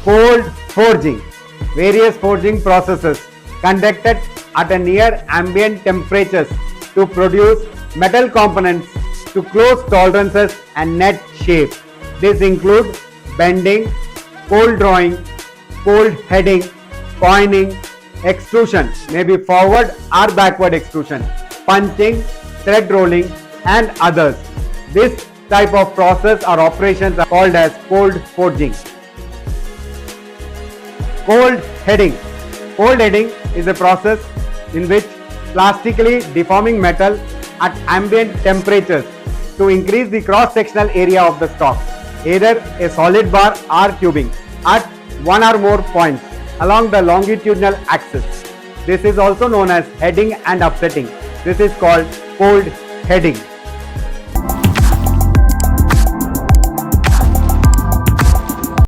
Cold forging. Various forging processes conducted at a near ambient temperatures to produce metal components to close tolerances and net shape. This includes bending, cold drawing, cold heading, coining, extrusion, maybe forward or backward extrusion, punching, thread rolling and others. This type of process or operations are called as cold forging. Cold heading. Cold heading is a process in which plastically deforming metal at ambient temperatures to increase the cross-sectional area of the stock, either a solid bar or tubing, at one or more points along the longitudinal axis. This is also known as heading and upsetting. This is called cold heading.